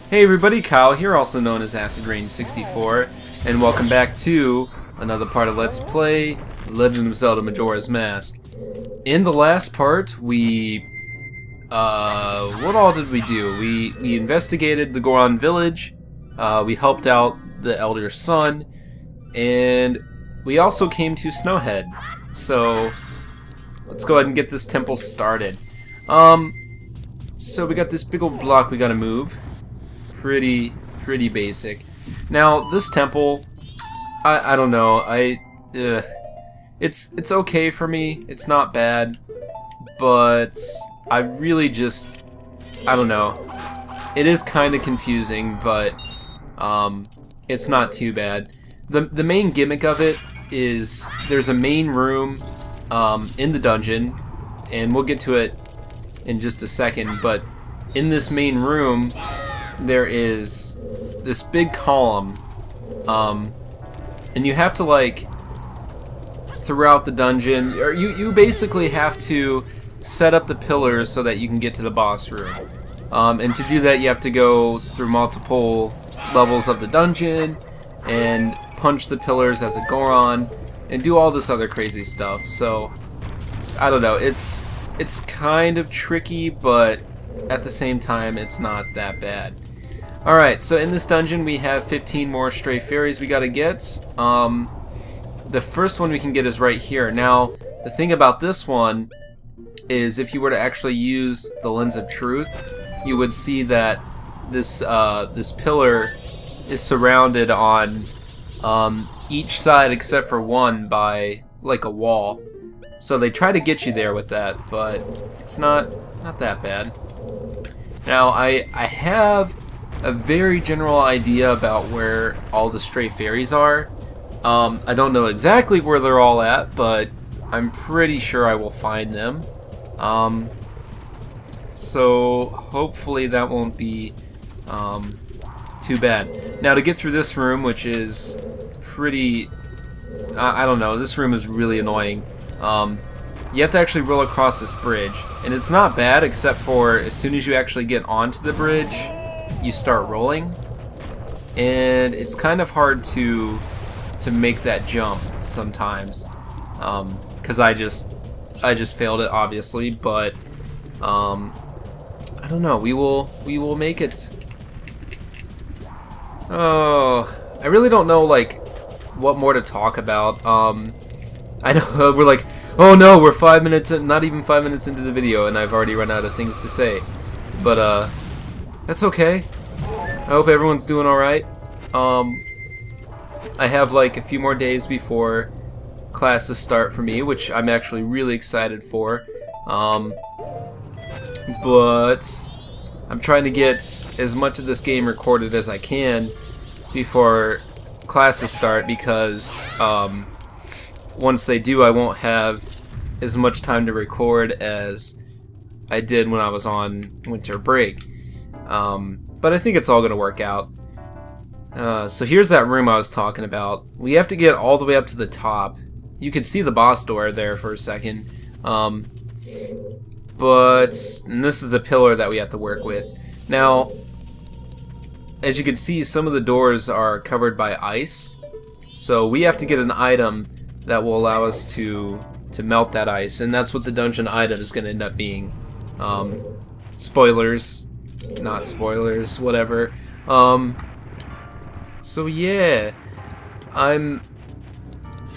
Hey everybody, Kyle here, also known as Acid Rain 64, and welcome back to another part of Let's Play Legend of Zelda Majora's Mask. In the last part, what all did we do? We investigated the Goron village, we helped out the Elder Son, and we also came to Snowhead. So, let's go ahead and get this temple started. So we got this big old block we gotta move. Pretty basic. Now this temple, I don't know. It's okay for me. It's not bad, but I really just I don't know. It is kind of confusing, but it's not too bad. The main gimmick of it is there's a main room in the dungeon, and we'll get to it in just a second. But in this main room, there is this big column, and you have to, like, throughout the dungeon, or you basically have to set up the pillars so that you can get to the boss room. And to do that, you have to go through multiple levels of the dungeon and punch the pillars as a Goron and do all this other crazy stuff. So I don't know, it's kind of tricky, but at the same time it's not that bad. Alright, so in this dungeon we have 15 more stray fairies we gotta get. The first one we can get is right here. Now, the thing about this one is if you were to actually use the Lens of Truth, you would see that this pillar is surrounded on each side except for one by like a wall. So they try to get you there with that, but it's not that bad. Now, I have a very general idea about where all the stray fairies are. I don't know exactly where they're all at, but I'm pretty sure I will find them. So hopefully that won't be too bad. Now, to get through this room, which is pretty, I don't know, this room is really annoying. You have to actually roll across this bridge, and it's not bad except for as soon as you actually get onto the bridge, you start rolling, and it's kind of hard to make that jump sometimes, because I just failed it, obviously. But I don't know, we will make it. Oh, I really don't know, like, what more to talk about. I know we're like, oh no, we're 5 minutes in, not even 5 minutes into the video, and I've already run out of things to say. But that's okay. I hope everyone's doing alright. I have like a few more days before classes start for me, which I'm actually really excited for. But I'm trying to get as much of this game recorded as I can before classes start, because once they do, I won't have as much time to record as I did when I was on winter break. But I think it's all going to work out. So here's that room I was talking about. We have to get all the way up to the top. You can see the boss door there for a second. And this is the pillar that we have to work with. Now, as you can see, some of the doors are covered by ice. So we have to get an item that will allow us to melt that ice. And that's what the dungeon item is going to end up being. Spoilers. Not spoilers, whatever. So yeah, I'm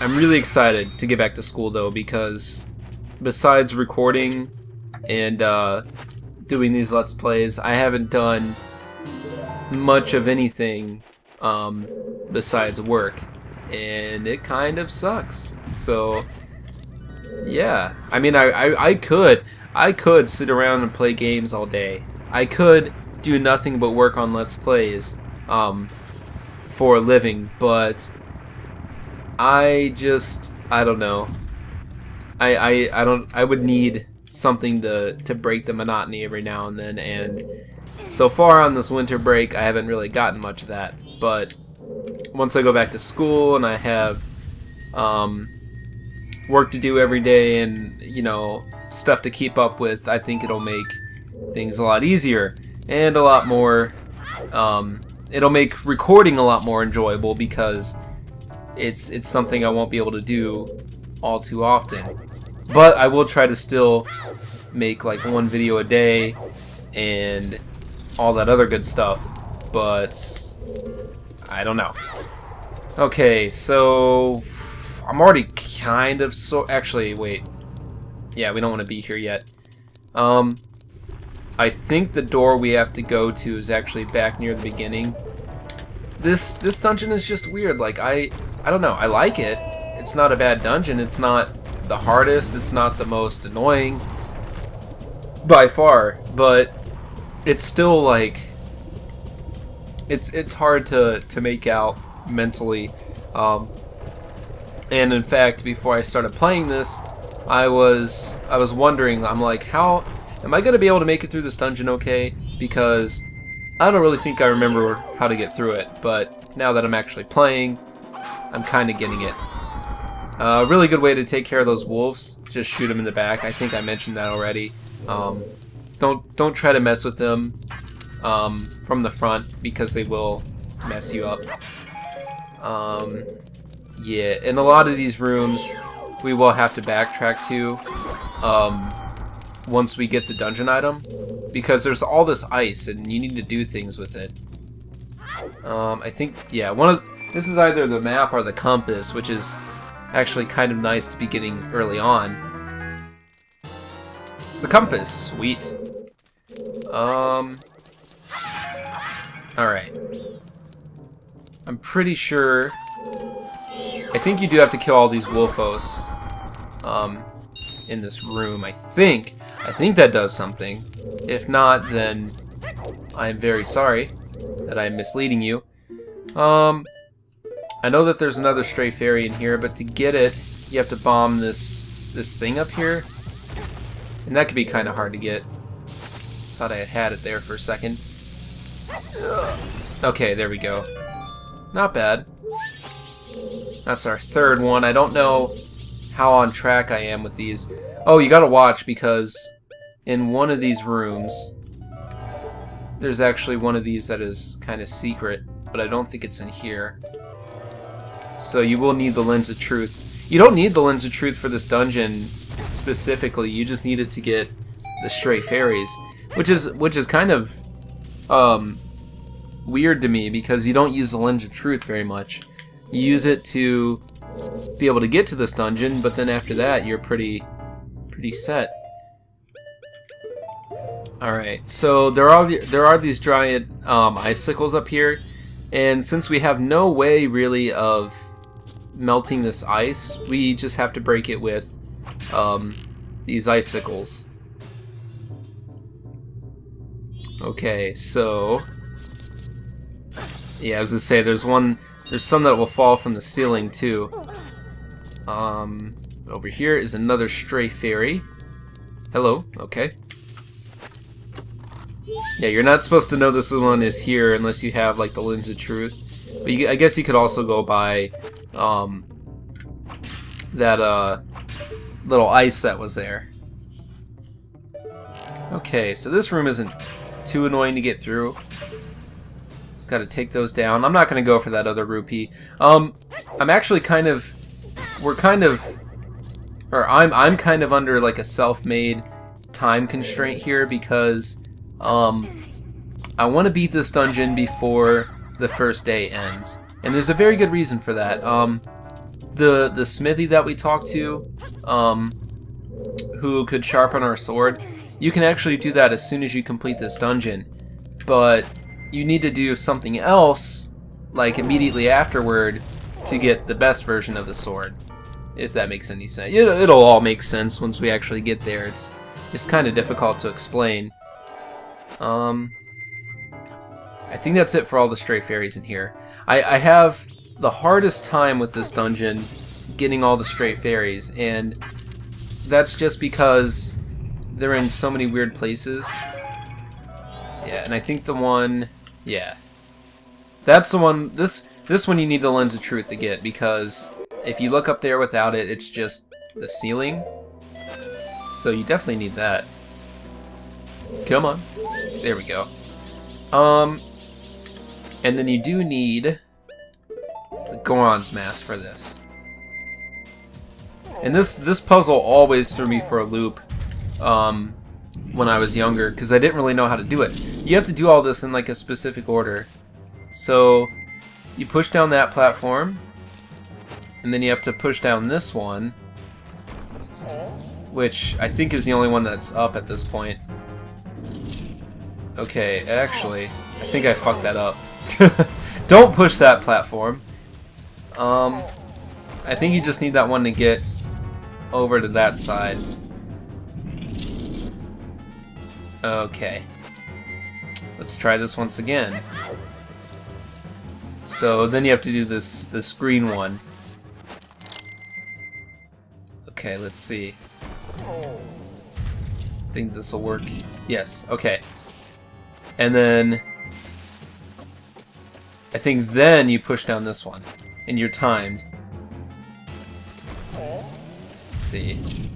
really excited to get back to school though, because besides recording and doing these Let's Plays, I haven't done much of anything besides work, and it kind of sucks. So yeah, I mean, I could sit around and play games all day. I could do nothing but work on Let's Plays for a living, but I don't know. I would need something to break the monotony every now and then, and so far on this winter break I haven't really gotten much of that. But once I go back to school and I have work to do every day, and you know, stuff to keep up with, I think it'll make things a lot easier and a lot more It'll make recording a lot more enjoyable because it's something I won't be able to do all too often. But I will try to still make like one video a day and all that other good stuff. But I don't know. Okay, so I'm already kind of actually, wait. Yeah, we don't want to be here yet. I think the door we have to go to is actually back near the beginning. This dungeon is just weird. Like I don't know. I like it. It's not a bad dungeon. It's not the hardest. It's not the most annoying by far, but it's still like it's hard to make out mentally. And in fact, before I started playing this, I was wondering, I'm like, how am I gonna be able to make it through this dungeon okay? Because I don't really think I remember how to get through it, but now that I'm actually playing, I'm kind of getting it. A really good way to take care of those wolves, just shoot them in the back. I think I mentioned that already. Don't try to mess with them from the front because they will mess you up. Yeah, in a lot of these rooms, we will have to backtrack to once we get the dungeon item, because there's all this ice and you need to do things with it. I think, yeah, this is either the map or the compass, which is actually kind of nice to be getting early on. It's the compass, sweet. Alright. I'm pretty sure, I think you do have to kill all these wolfos in this room. I think that does something. If not, then I'm very sorry that I'm misleading you. I know that there's another stray fairy in here, but to get it, you have to bomb this thing up here, and that could be kind of hard to get. Thought I had it there for a second. Okay, there we go. Not bad. That's our third one. I don't know how on track I am with these. Oh, you gotta watch, because in one of these rooms, there's actually one of these that is kind of secret, but I don't think it's in here. So you will need the Lens of Truth. You don't need the Lens of Truth for this dungeon specifically. You just need it to get the stray fairies, which is kind of weird to me, because you don't use the Lens of Truth very much. You use it to be able to get to this dungeon, but then after that you're pretty set. Alright, so there are these giant icicles up here, and since we have no way really of melting this ice, we just have to break it with these icicles. Okay, so yeah, I was gonna say there's some that will fall from the ceiling too. Over here is another stray fairy. Hello, okay. Yeah, you're not supposed to know this one is here unless you have like the Lens of Truth. But I guess you could also go by that little ice that was there. Okay, so this room isn't too annoying to get through. Just gotta take those down. I'm not gonna go for that other rupee. I'm actually I'm kind of under like a self-made time constraint here, because I want to beat this dungeon before the first day ends, and there's a very good reason for that. The smithy that we talked to, who could sharpen our sword, you can actually do that as soon as you complete this dungeon, but you need to do something else like immediately afterward to get the best version of the sword, if that makes any sense. It'll all make sense once we actually get there. It's kind of difficult to explain. I think that's it for all the stray fairies in here. I have the hardest time with this dungeon getting all the stray fairies, and that's just because they're in so many weird places. Yeah, and I think the one, yeah, that's the one. This one you need the Lens of Truth to get, because if you look up there without it, it's just the ceiling. So you definitely need that. Come on. There we go. And then you do need the Goron's Mask for this. And this puzzle always threw me for a loop when I was younger, because I didn't really know how to do it. You have to do all this in like a specific order. So you push down that platform, and then you have to push down this one, which I think is the only one that's up at this point. Okay, actually, I think I fucked that up. Don't push that platform. I think you just need that one to get over to that side. Okay. Let's try this once again. So then you have to do this green one. Okay, let's see. I think this will work. Yes, okay. And then I think then you push down this one. And you're timed. Let's see.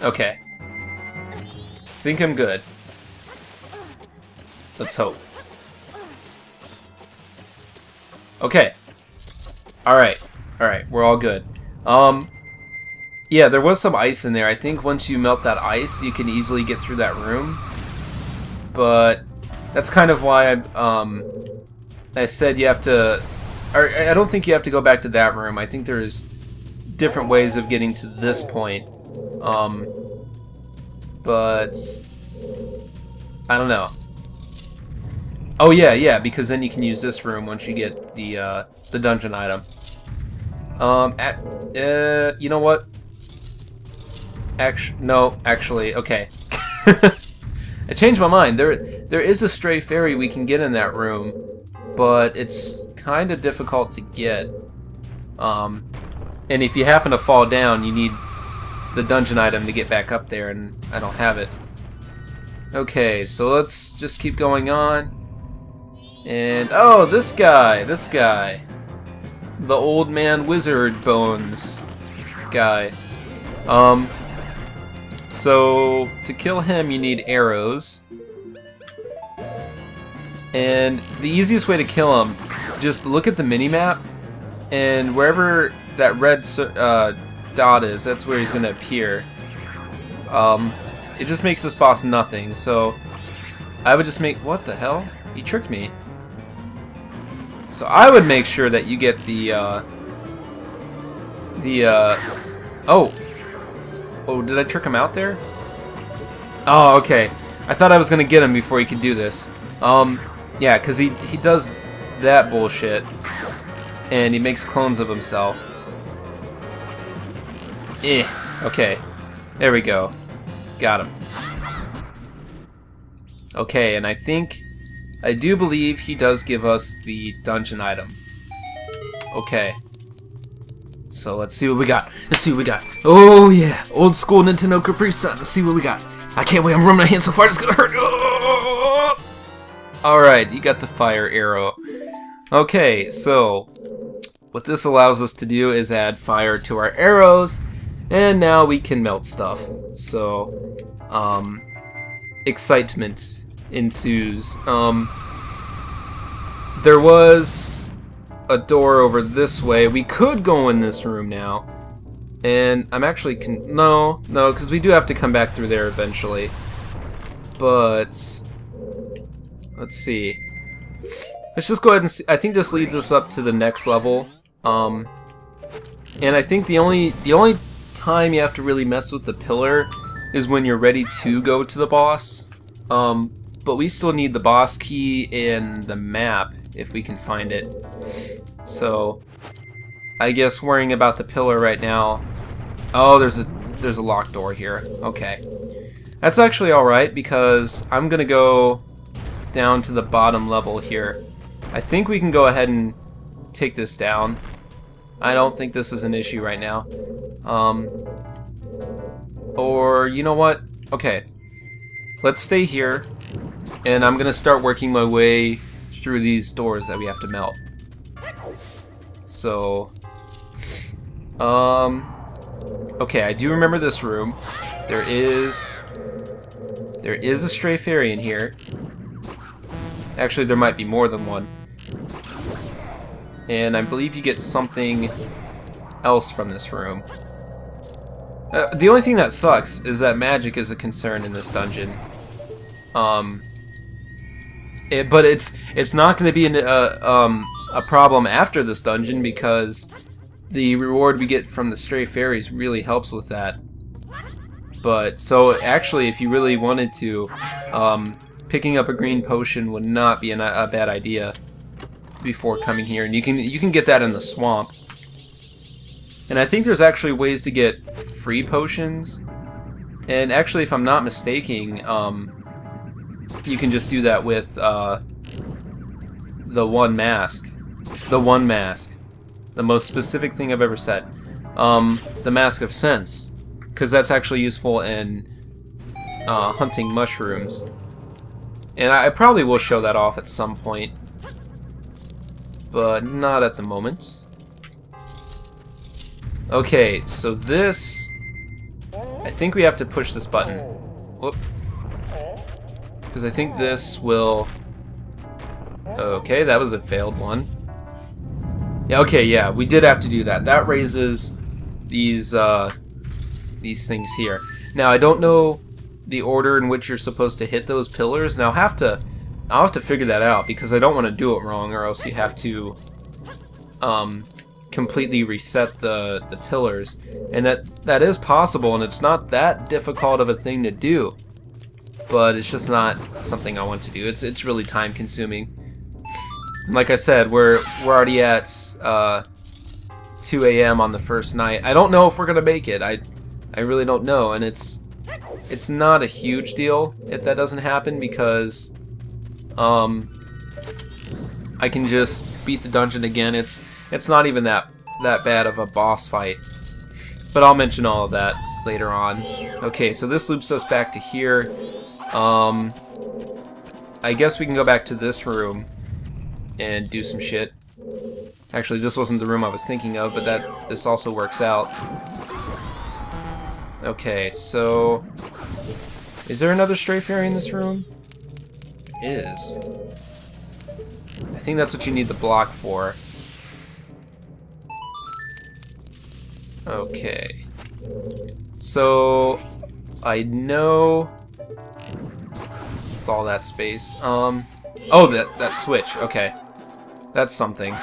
Okay. I think I'm good. Let's hope. Okay. Alright. Alright, we're all good. Yeah, there was some ice in there. I think once you melt that ice, you can easily get through that room. But that's kind of why I said you have to... Or, I don't think you have to go back to that room. I think there's different ways of getting to this point. But... I don't know. Oh yeah, because then you can use this room once you get the dungeon item. You know what? Actually, okay. I changed my mind. There is a stray fairy we can get in that room, but it's kind of difficult to get. And if you happen to fall down, you need the dungeon item to get back up there, and I don't have it. Okay, so let's just keep going on. And oh, this guy. The old man wizard bones guy. So to kill him you need arrows. And the easiest way to kill him, just look at the mini-map, and wherever that red dot is, that's where he's gonna appear. It just makes this boss nothing, so I would just make... What the hell? He tricked me. So I would make sure that you get Oh, did I trick him out there? Oh, okay. I thought I was gonna get him before he could do this. Yeah, because he does that bullshit, and he makes clones of himself. Okay. There we go. Got him. Okay, and I do believe he does give us the dungeon item. Okay. So let's see what we got. Oh yeah, old school Nintendo Capri Sun. Let's see what we got. I can't wait. I'm rubbing my hand so far. It's gonna hurt. Oh! All right, you got the fire arrow. Okay, so what this allows us to do is add fire to our arrows, and now we can melt stuff. So, excitement ensues. There was a door over this way. We could go in this room now, and I'm actually no, because we do have to come back through there eventually. But let's see. Let's just go ahead and see. I think this leads us up to the next level. And I think the only time you have to really mess with the pillar is when you're ready to go to the boss. But we still need the boss key and the map if we can find it. So I guess worrying about the pillar right now. Oh, there's a locked door here. Okay. That's actually alright, because I'm gonna go down to the bottom level here. I think we can go ahead and take this down. I don't think this is an issue right now. Or, you know what? Okay. Let's stay here, and I'm gonna start working my way through these doors that we have to melt. So, okay, I do remember this room. There's There is a stray fairy in here. Actually, there might be more than one. And I believe you get something else from this room. The only thing that sucks is that magic is a concern in this dungeon. But it's not going to be a problem after this dungeon, because the reward we get from the stray fairies really helps with that. But so actually, if you really wanted to, picking up a green potion would not be a bad idea before coming here, and you can get that in the swamp. And I think there's actually ways to get free potions. And actually, if I'm not mistaken, you can just do that with the one mask. The one mask. The most specific thing I've ever said. The Mask of Sense. Because that's actually useful in hunting mushrooms. And I probably will show that off at some point. But not at the moment. Okay, so this... I think we have to push this button. Whoop. Because I think this will... Okay, that was a failed one. Yeah, okay, yeah, we did have to do that. That raises these things here. Now, I don't know the order in which you're supposed to hit those pillars, and I'll have to figure that out, because I don't want to do it wrong, or else you have to completely reset the pillars. And that is possible, and it's not that difficult of a thing to do, but it's just not something I want to do. It's really time consuming. Like I said, we're already at 2 a.m. on the first night. I don't know if we're gonna make it. I really don't know, and it's not a huge deal if that doesn't happen, because I can just beat the dungeon again. It's not even that bad of a boss fight, but I'll mention all of that later on. Okay, so this loops us back to here. I guess we can go back to this room and do some shit. Actually, this wasn't the room I was thinking of, but this also works out. Okay, so is there another stray fairy in this room? Is. I think that's what you need the block for. Okay. So I know. Let's thaw that space. Oh, that switch. Okay, that's something.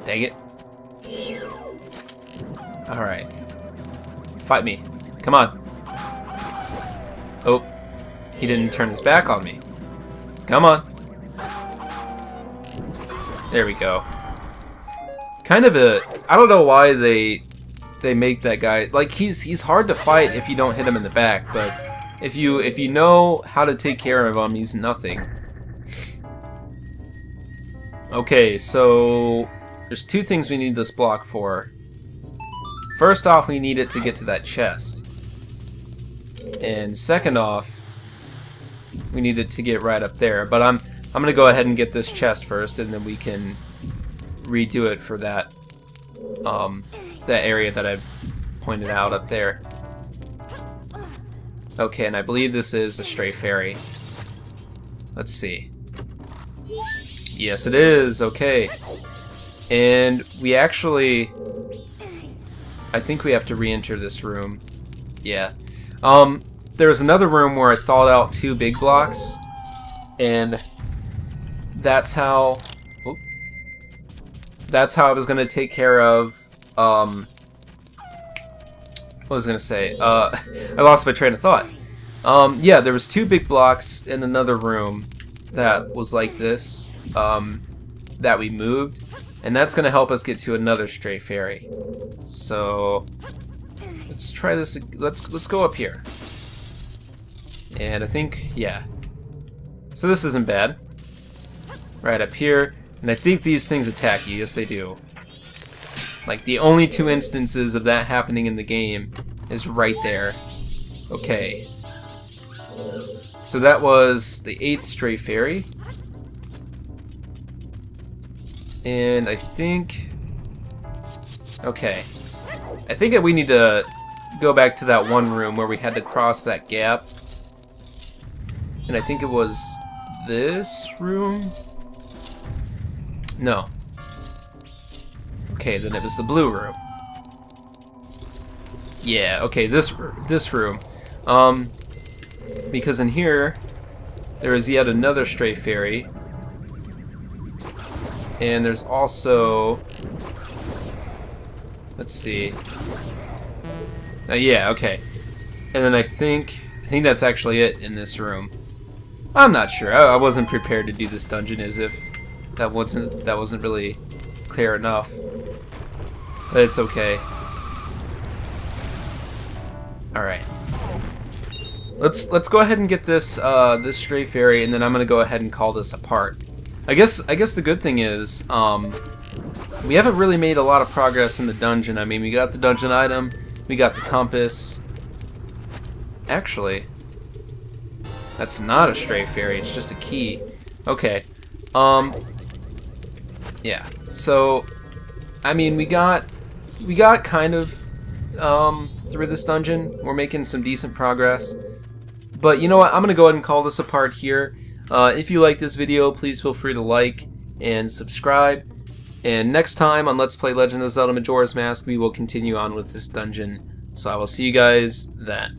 Dang it. All right. Fight me. Come on. Oh, he didn't turn his back on me. Come on. There we go. Kind of a... I don't know why they make that guy... Like, he's hard to fight if you don't hit him in the back, but if you know how to take care of him, he's nothing. Okay, so there's two things we need this block for. First off, we need it to get to that chest. And second off, we need it to get right up there. But I'm gonna go ahead and get this chest first, and then we can redo it for that that area that I've pointed out up there. Okay, and I believe this is a stray fairy. Let's see. Yes, it is. Okay. And we actually... I think we have to re-enter this room. Yeah. There's another room where I thawed out 2 big blocks. And that's how... Oh, that's how I was going to take care of... what was I going to say? I lost my train of thought. Yeah, there was 2 big blocks in another room that was like this. That we moved, and that's going to help us get to another stray fairy. So let's try this. Let's go up here, and I think, yeah, so this isn't bad. Right up here, and I think these things attack you. Yes, they do. Like, the only 2 instances of that happening in the game is right there. Okay, so that was the 8th stray fairy. And I think... Okay. I think that we need to go back to that one room where we had to cross that gap. and I think it was this room? No. Okay, then it was the blue room. Yeah, okay, this room. Because in here, there is yet another stray fairy. And there's also... Let's see. Yeah, okay. And then I think that's actually it in this room. I'm not sure. I wasn't prepared to do this dungeon as if that wasn't really clear enough. But it's okay. All right. Let's go ahead and get this this stray fairy, and then I'm gonna go ahead and call this a part. I guess the good thing is we haven't really made a lot of progress in the dungeon. I mean, we got the dungeon item, we got the compass. Actually, that's not a stray fairy. It's just a key. Okay. Yeah. So, I mean, we got kind of through this dungeon. We're making some decent progress. But you know what? I'm gonna go ahead and call this a part here. If you like this video, please feel free to like and subscribe. And next time on Let's Play Legend of Zelda Majora's Mask, we will continue on with this dungeon. So I will see you guys then.